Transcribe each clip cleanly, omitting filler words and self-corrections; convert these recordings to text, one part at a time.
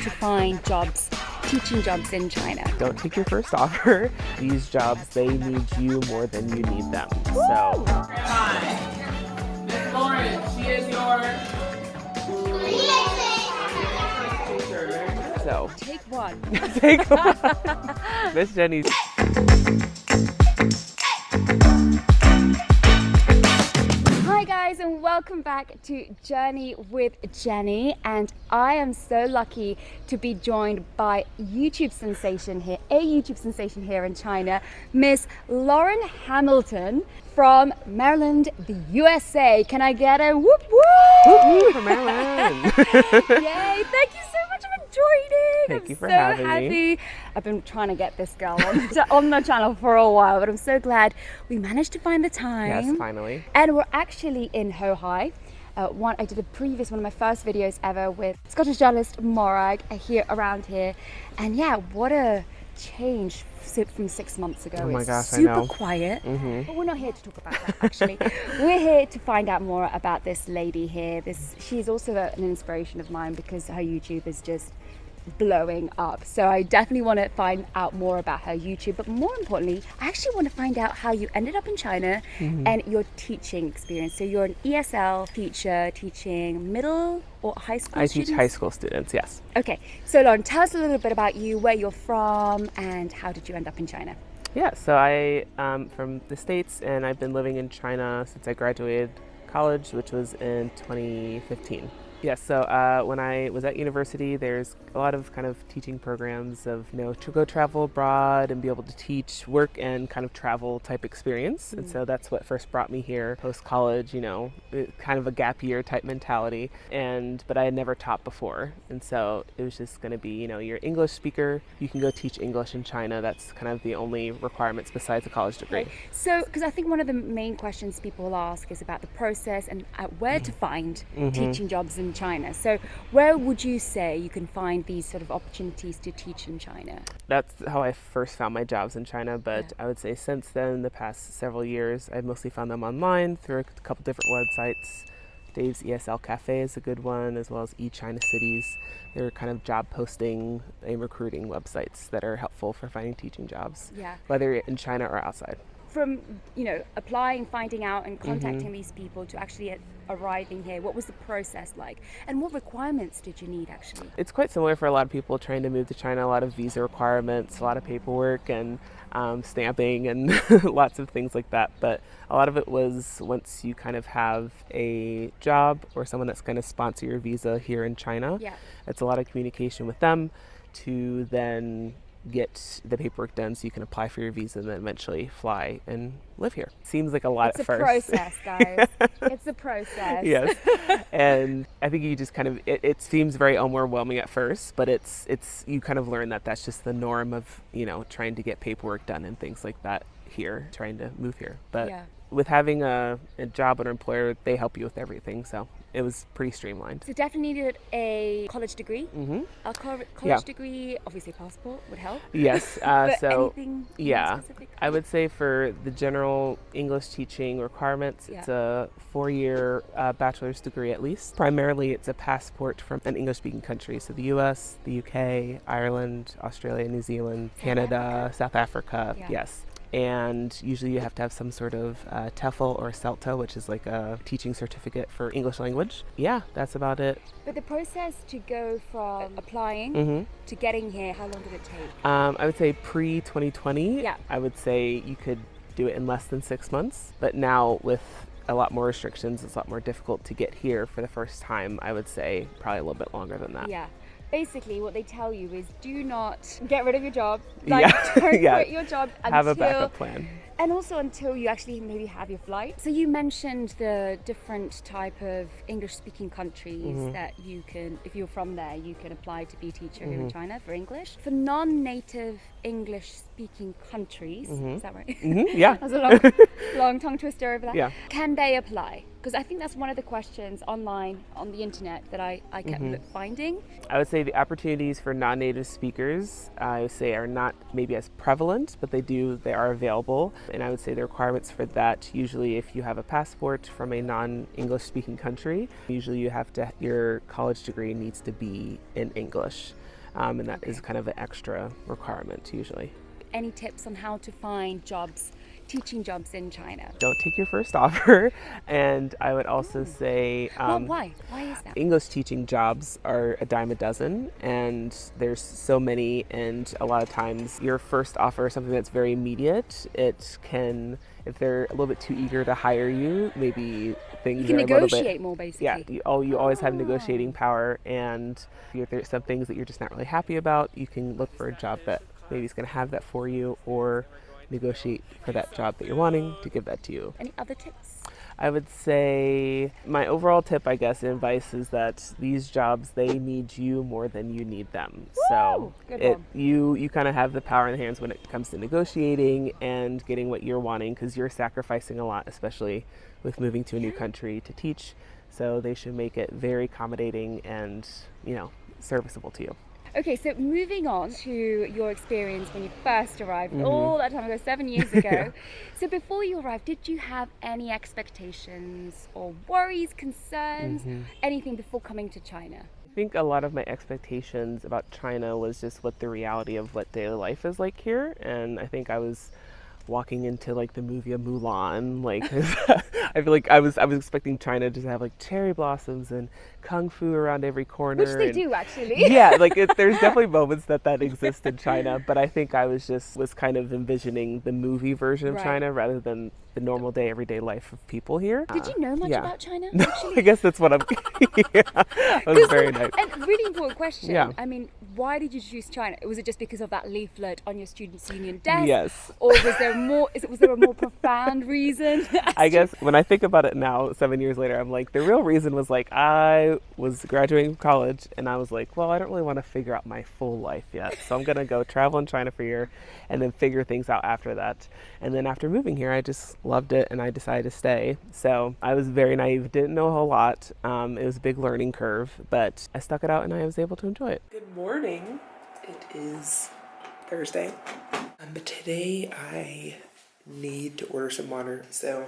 to find jobs, teaching jobs in China? Don't take your first offer. These jobs, they need you more than you need them. So. Miss Lauren, she is your... So. Take one. Take one. Miss Jenny's. Hi guys, and welcome back to Journey with Jenny, and I am so lucky to be joined by a YouTube sensation here in China, Miss Lauren Hamilton from Maryland, the USA. Can I get a whoop whoop? Whoop whoop for Maryland. Yay, thank you so much for joining. Thank you for so having happy. me. I've been trying to get this girl on the channel for a while, but I'm so glad we managed to find the time. Yes, finally. And we're actually in Hohai. I did one of my first videos ever with Scottish journalist Morag around here. And yeah, what a change from 6 months ago. Oh my gosh, super I know. Quiet, but we're not here to talk about that actually. We're here to find out more about this lady here. She's also an inspiration of mine because her YouTube is just blowing up. So I definitely want to find out more about her YouTube, but more importantly, I actually want to find out how you ended up in China and your teaching experience. So you're an ESL teacher teaching middle or high school students? I teach high school students, yes. Okay, so Lauren, tell us a little bit about you, where you're from, and how did you end up in China? Yeah, so I'm from the States, and I've been living in China since I graduated college, which was in 2015. Yeah, so when I was at university, there's a lot of kind of teaching programs of, to go travel abroad and be able to teach work and kind of travel type experience. And so that's what first brought me here post-college, kind of a gap year type mentality. But I had never taught before. And so it was just going to be, you're an English speaker, you can go teach English in China. That's kind of the only requirements besides a college degree. Okay. So, because I think one of the main questions people will ask is about the process and where to find teaching jobs in China. So where would you say you can find these sort of opportunities to teach in China? That's how I first found my jobs in China, but I would say since then, the past several years, I've mostly found them online through a couple different websites. Dave's ESL Cafe is a good one, as well as eChina Cities. They're kind of job posting and recruiting websites that are helpful for finding teaching jobs, whether you're in China or outside. From applying, finding out, and contacting these people to actually arriving here, what was the process like, and what requirements did you need actually? It's quite similar for a lot of people trying to move to China. A lot of visa requirements, a lot of paperwork, and stamping, and lots of things like that. But a lot of it was once you kind of have a job or someone that's going to sponsor your visa here in China. It's a lot of communication with them to then get the paperwork done so you can apply for your visa and then eventually fly and live here. Seems like a lot at first. It's a process, guys. It's a process. Yes. And I think you just kind of, it seems very overwhelming at first, but it's you kind of learn that that's just the norm of, trying to get paperwork done and things like that here, trying to move here. But with having a job or employer, they help you with everything. So it was pretty streamlined. So definitely needed a college degree. A college degree, obviously passport would help. Yes. But so anything specific? I would say for the general English teaching requirements, it's a 4-year bachelor's degree at least. Primarily, it's a passport from an English-speaking country. So the US, the UK, Ireland, Australia, New Zealand, Canada, South Africa. Yes. And usually you have to have some sort of TEFL or CELTA, which is like a teaching certificate for English language. Yeah, that's about it. But the process to go from applying to getting here, how long did it take? I would say pre-2020, I would say you could do it in less than 6 months. But now with a lot more restrictions, it's a lot more difficult to get here for the first time. I would say probably a little bit longer than that. Yeah. Basically, what they tell you is do not get rid of your job. Don't quit your job have a backup plan. And also until you actually maybe have your flight. So you mentioned the different type of English-speaking countries that you can, if you're from there, you can apply to be a teacher here in China for English. For non-native English-speaking countries, is that right? Yeah. That's a long tongue twister over that. Yeah. Can they apply? Because I think that's one of the questions online on the internet that I kept finding. I would say the opportunities for non-native speakers, I would say, are not maybe as prevalent, but they are available. And I would say the requirements for that, usually if you have a passport from a non-English speaking country, usually you have to, your college degree needs to be in English. and that is kind of an extra requirement usually. Any tips on how to find jobs, teaching jobs in China? Don't take your first offer, and I would also say Why is that? English teaching jobs are a dime a dozen, and there's so many, and a lot of times your first offer is something that's very immediate. It can, if they're a little bit too eager to hire you, maybe things You can are a little negotiate bit, more, basically. yeah, you always have negotiating power, and if there's some things that you're just not really happy about, you can look for a job that maybe is going to have that for you, or negotiate for that job that you're wanting to give that to you. Any other tips? I would say my overall tip, I guess, and advice is that these jobs, they need you more than you need them. So you kind of have the power in the hands when it comes to negotiating and getting what you're wanting, because you're sacrificing a lot, especially with moving to a new country to teach. So they should make it very accommodating and, serviceable to you. Okay, so moving on to your experience when you first arrived, all that time ago, 7 years ago. So before you arrived, did you have any expectations or worries, concerns, anything before coming to China? I think a lot of my expectations about China was just what the reality of what daily life is like here, and I think I was walking into like the movie of Mulan, like I feel like I was expecting China to have like cherry blossoms and kung fu around every corner. Which they do, actually. Yeah, like there's definitely moments that exist in China, but I think I was kind of envisioning the movie version of China rather than the normal day, everyday life of people here. Did you know much about China? No, actually? I guess that's what I'm. That was very nice. And really important question. Yeah. I mean, why did you choose China? Was it just because of that leaflet on your students' union desk? Yes. Or was there more? Was there a more profound reason? I guess when I think about it now, 7 years later, I'm like, the real reason was like I was graduating from college, and I was like, well, I don't really want to figure out my full life yet, so I'm gonna go travel in China for a year, and then figure things out after that. And then after moving here, I just loved it, and I decided to stay. So I was very naive, didn't know a whole lot. It was a big learning curve, but I stuck it out, and I was able to enjoy it. Good morning. It is Thursday, but today I need to order some water. So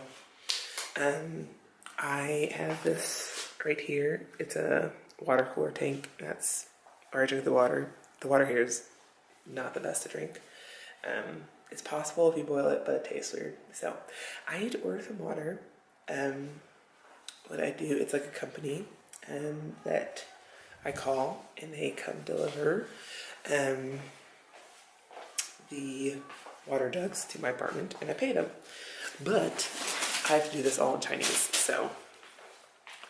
I have this right here. It's a water cooler tank. That's where I drink the water. The water here is not the best to drink. It's possible if you boil it, but it tastes weird. So I need to order some water. What I do, it's like a company that I call, and they come deliver the water jugs to my apartment, and I pay them. But I have to do this all in Chinese, so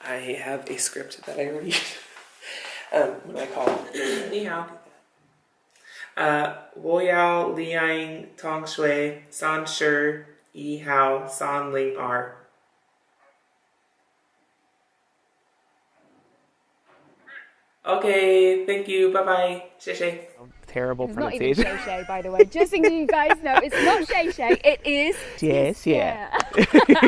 I have a script that I read when I call. 你好。我要2桶水31号302。Okay, thank you, bye bye. 谢谢. Terrible pronunciation. It's not even shay, by the way. Just so you guys know, it's not shay, it is. Yes, yeah.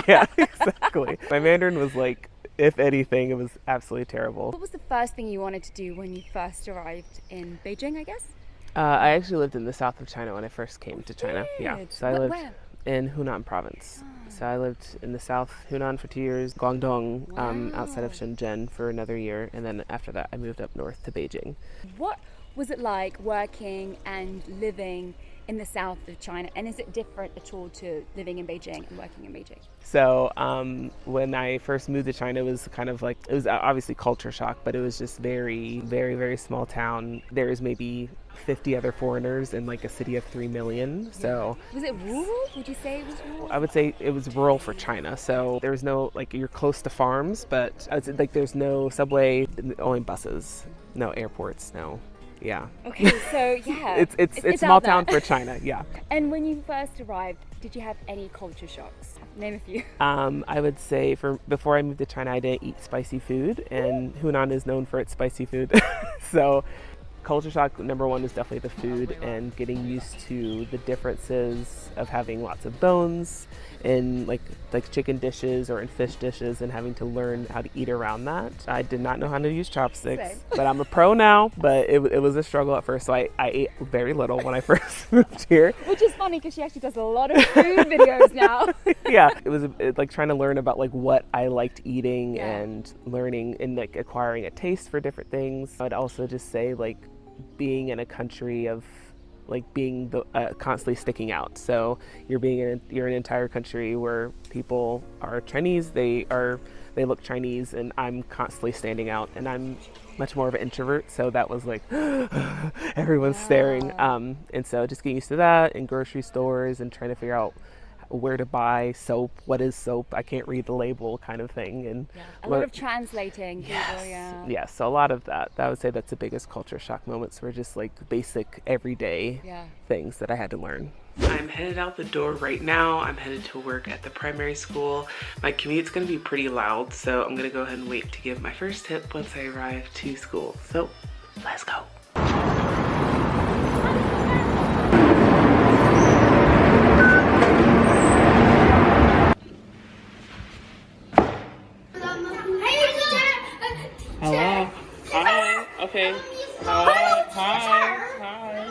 Yeah, exactly. My Mandarin was like, if anything, it was absolutely terrible. What was the first thing you wanted to do when you first arrived in Beijing, I guess? I actually lived in the south of China when I first came to China. Yeah, so I lived where? in Hunan province. So I lived in the south Hunan for 2 years, Guangdong outside of Shenzhen for another year, and then after that I moved up north to Beijing. What was it like working and living in the south of China, and is it different at all to living in Beijing and working in Beijing? So when I first moved to China, it was kind of like, it was obviously culture shock, but it was just very, very, very small town. There's maybe 50 other foreigners in like a city of 3 million. So was it rural? Would you say it was rural? I would say it was rural for China. So there was no, like, you're close to farms, but I would say, like, there's no subway, only buses, no airports, no. Yeah. Okay, so yeah. it's small town for China, yeah. And when you first arrived, did you have any culture shocks? Name a few. I would say before I moved to China, I didn't eat spicy food, and Hunan is known for its spicy food. So culture shock number one is definitely the food and getting used to the differences of having lots of bones in like chicken dishes or in fish dishes, and having to learn how to eat around that. I did not know how to use chopsticks. Same. But I'm a pro now, but it was a struggle at first, so I ate very little when I first moved here. Which is funny because she actually does a lot of food videos now. Yeah, it was like trying to learn about like what I liked eating and learning and like acquiring a taste for different things. I'd also just say like being in a country of like being constantly sticking out. So you're in an entire country where people are Chinese, they look Chinese, and I'm constantly standing out, and I'm much more of an introvert, so that was like everyone's staring, and so just getting used to that in grocery stores and trying to figure out where to buy soap, what is soap, I can't read the label kind of thing. And a lot of translating. Yes, yes, so a lot of that. I would say that's the biggest culture shock moments, were just like basic everyday things that I had to learn. I'm headed out the door right now. I'm headed to work at the primary school. My commute's gonna be pretty loud, so I'm gonna go ahead and wait to give my first tip once I arrive to school. So let's go. Hello. Hi. Okay. Hi.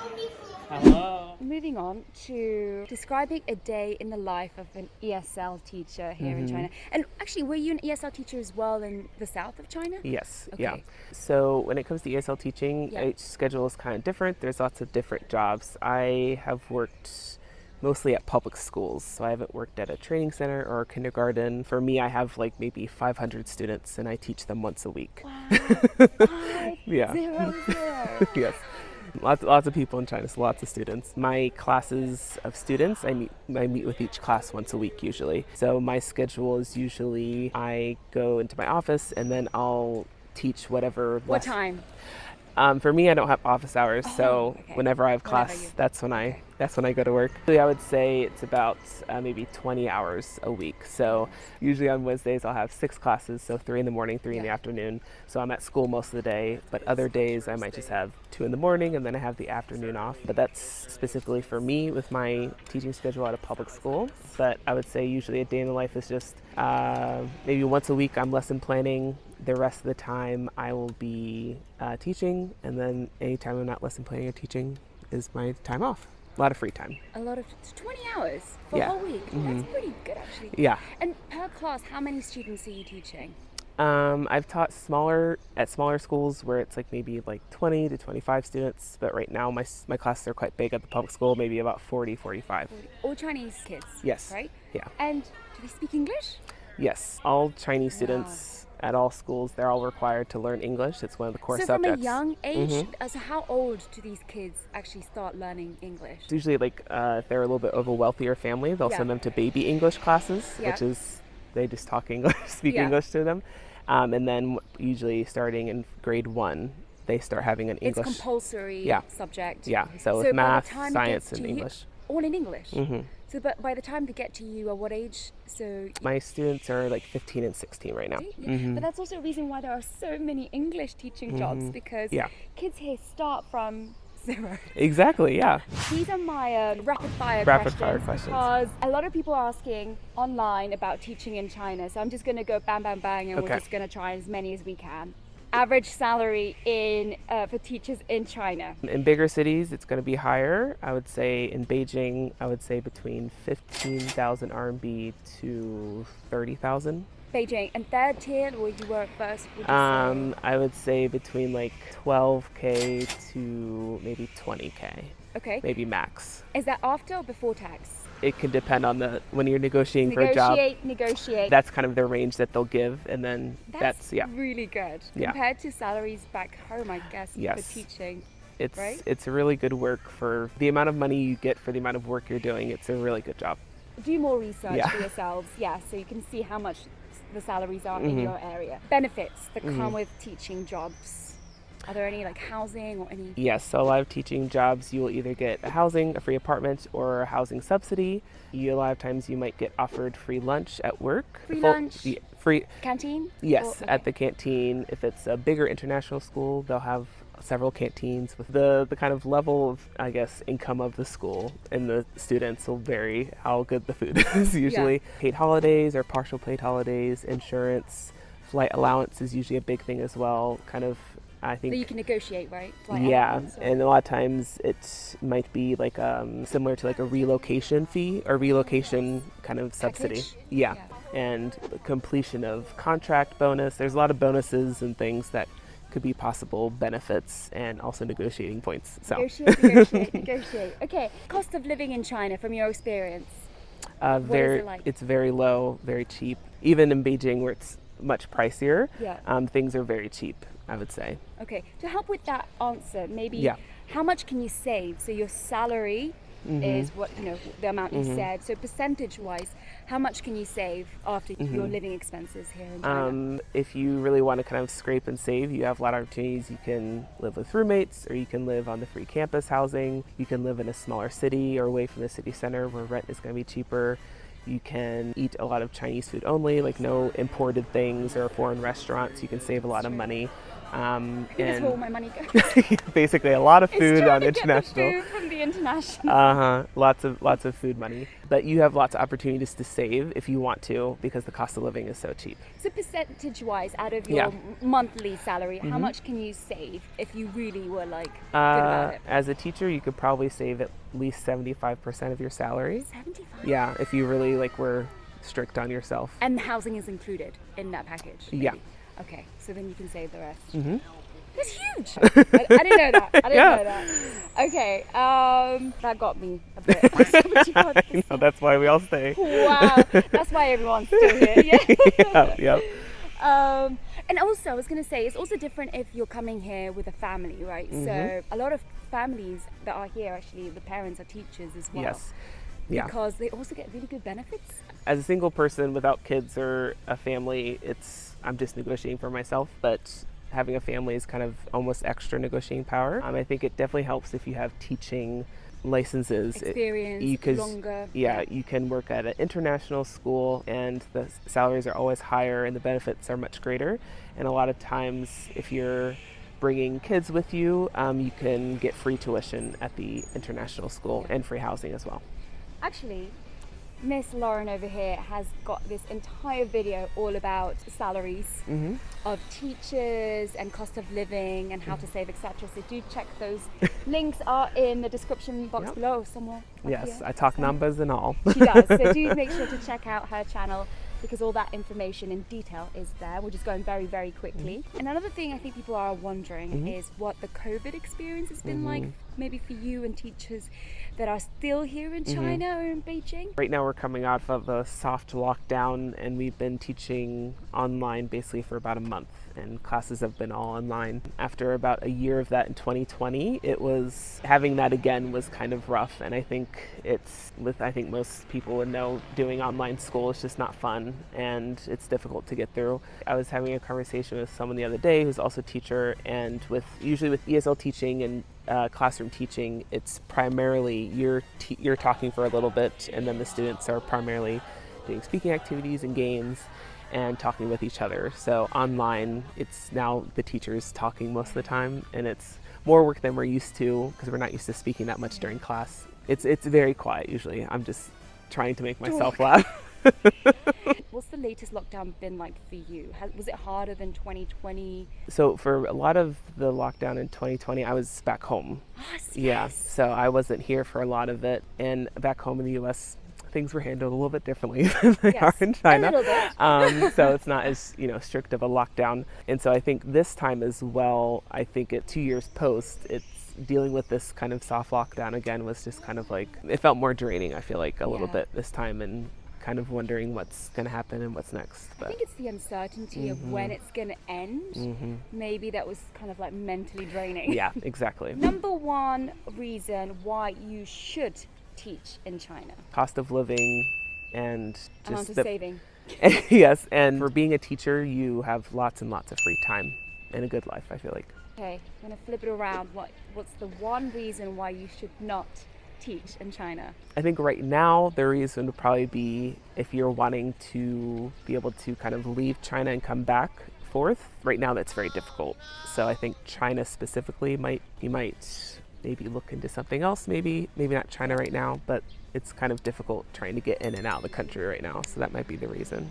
Hello. Moving on to describing a day in the life of an ESL teacher here in China. And actually, were you an ESL teacher as well in the south of China? Yes. Okay. Yeah. So when it comes to ESL teaching, each schedule is kind of different. There's lots of different jobs. I have worked mostly at public schools, so I haven't worked at a training center or a kindergarten. For me, I have like maybe 500 students, and I teach them once a week. Wow. 500. Yes. Lots of people in China, so lots of students. My classes of students, I meet with each class once a week usually. So my schedule is usually I go into my office and then I'll teach whatever. What time? For me, I don't have office hours, so whenever I have class, that's when I go to work. I would say it's about maybe 20 hours a week. So usually on Wednesdays I'll have 6 classes, so 3 in the morning, 3 in the afternoon. So I'm at school most of the day, but other days I might just have 2 in the morning and then I have the afternoon off. But that's specifically for me with my teaching schedule at a public school. But I would say usually a day in the life is just maybe once a week I'm lesson planning. The rest of the time I will be teaching, and then anytime I'm not lesson planning or teaching is my time off. A lot of free time. A lot of 20 hours for a whole week. That's pretty good actually. Yeah. And per class, how many students are you teaching? I've taught smaller schools where it's like maybe like 20 to 25 students, but right now my classes are quite big at the public school, maybe about 40, 45. All Chinese kids? Yes. Right? Yeah. And do they speak English? Yes. All Chinese students at all schools, they're all required to learn English. It's one of the core subjects. So from a young age, so how old do these kids actually start learning English? It's usually like if they're a little bit of a wealthier family, they'll send them to baby English classes, which is they just talk English, speak English to them. And then usually starting in grade 1, they start having an English. It's compulsory subject. Yeah, so with math, science, and English. All in English? So but by the time they get to you, at what age? So my students are like 15 and 16 right now. But that's also a reason why there are so many English teaching jobs, because kids here start from 0. Exactly, yeah. These are my rapid fire questions. Because a lot of people are asking online about teaching in China. So I'm just going to go bang, bang, bang, and we're just going to try as many as we can. Average salary for teachers in China? In bigger cities, it's going to be higher. I would say in Beijing, I would say between 15,000 RMB to 30,000. Beijing. And third tier, where you were at first? I would say between like 12K to maybe 20K. Okay. Maybe max. Is that after or before tax? It can depend on when you're negotiating for a job. Negotiate. That's kind of the range that they'll give, and then that's really good compared to salaries back home, I guess, for teaching. It's a really good work for the amount of money you get for the amount of work you're doing. It's a really good job. Do more research for yourselves, so you can see how much the salaries are in your area. Benefits that come with teaching jobs. Are there any like housing or any? Yes, so a lot of teaching jobs, you will either get a free apartment, or a housing subsidy. A lot of times you might get offered free lunch at work. Free lunch? Free canteen? Yes, at the canteen. If it's a bigger international school, they'll have several canteens. With the kind of level of, I guess, income of the school and the students will vary how good the food is usually. Paid holidays or partial paid holidays, insurance, flight allowance is usually a big thing as well. Kind of, I think. That you can negotiate, right? And a lot of times it might be like similar to like a relocation fee or relocation kind of subsidy. And completion of contract bonus. There's a lot of bonuses and things that could be possible benefits and also negotiating points. So Negotiate. Okay, cost of living in China from your experience. What is it like? It's very low, very cheap. Even in Beijing, where it's much pricier, things are very cheap, I would say. Okay, to help with that answer, maybe how much can you save? So your salary is what, the amount you said. So percentage-wise, how much can you save after your living expenses here in China? If you really want to kind of scrape and save, you have a lot of opportunities. You can live with roommates, or you can live on the free campus housing. You can live in a smaller city or away from the city center where rent is going to be cheaper. You can eat a lot of Chinese food only, like no imported things or foreign restaurants. You can save a lot of money. That's where all my money goes. Basically, a lot of food on Get the international. food from the international. Lots of food money. But you have lots of opportunities to save if you want to, because the cost of living is so cheap. So percentage-wise, out of your monthly salary, how much can you save if you really were good about it? As a teacher, you could probably save at least 75% of your salary. 75. Yeah, if you really were strict on yourself. And housing is included in that package. Maybe. Yeah. Okay, so then you can save the rest. That's huge. I didn't know that. I didn't know that. Okay, that got me a bit. 75%. No, that's why we all stay. Wow, that's why everyone's still here. Yeah. And also, I was going to say, it's also different if you're coming here with a family, right? So a lot of families that are here, actually, the parents are teachers as well. Yes. Yeah. Because they also get really good benefits. As a single person without kids or a family, I'm just negotiating for myself, but having a family is kind of almost extra negotiating power. I think it definitely helps if you have teaching licenses. Experience, longer. Yeah, you can work at an international school and the salaries are always higher and the benefits are much greater. And a lot of times if you're bringing kids with you, you can get free tuition at the international school and free housing as well. Actually, Miss Lauren over here has got this entire video all about salaries of teachers and cost of living and how to save, etc. So do check those. Links are in the description box below somewhere. Yes, I talk numbers and all. She does. So do make sure to check out her channel, because all that information in detail is there. We're just going very, very quickly. And another thing I think people are wondering is what the COVID experience has been like, maybe for you and teachers that are still here in China or in Beijing. Right now we're coming out of a soft lockdown and we've been teaching online basically for about a month, and classes have been all online. After about a year of that in 2020, having that again was kind of rough, and I think most people would know doing online school is just not fun and it's difficult to get through. I was having a conversation with someone the other day who's also a teacher, and usually with ESL teaching and classroom teaching, it's primarily you're talking for a little bit, and then the students are primarily doing speaking activities and games and talking with each other. So online, it's now the teachers talking most of the time, and it's more work than we're used to because we're not used to speaking that much during class. It's very quiet usually. I'm just trying to make myself laugh. What's the latest lockdown been like for you? Was it harder than 2020? So for a lot of the lockdown in 2020, I was back home. Yeah, so I wasn't here for a lot of it. And back home in the US, things were handled a little bit differently than they are in China. A little bit. So it's not as strict of a lockdown. And so I think this time as well, I think 2 years post, it's dealing with this kind of soft lockdown again was just kind of it felt more draining, I feel like, a little bit this time, and kind of wondering what's going to happen and what's next. But I think it's the uncertainty of when it's going to end. Maybe that was kind of mentally draining. Yeah, exactly. Number one reason why you should teach in China. Cost of living and just amount of saving. Yes, and for being a teacher, you have lots and lots of free time and a good life, I feel like. Okay, I'm going to flip it around. What's the one reason why you should not teach in China? I think right now the reason would probably be if you're wanting to be able to kind of leave China and come back forth. Right now that's very difficult. So I think China specifically you might maybe look into something else, maybe not China right now, but it's kind of difficult trying to get in and out of the country right now. So that might be the reason.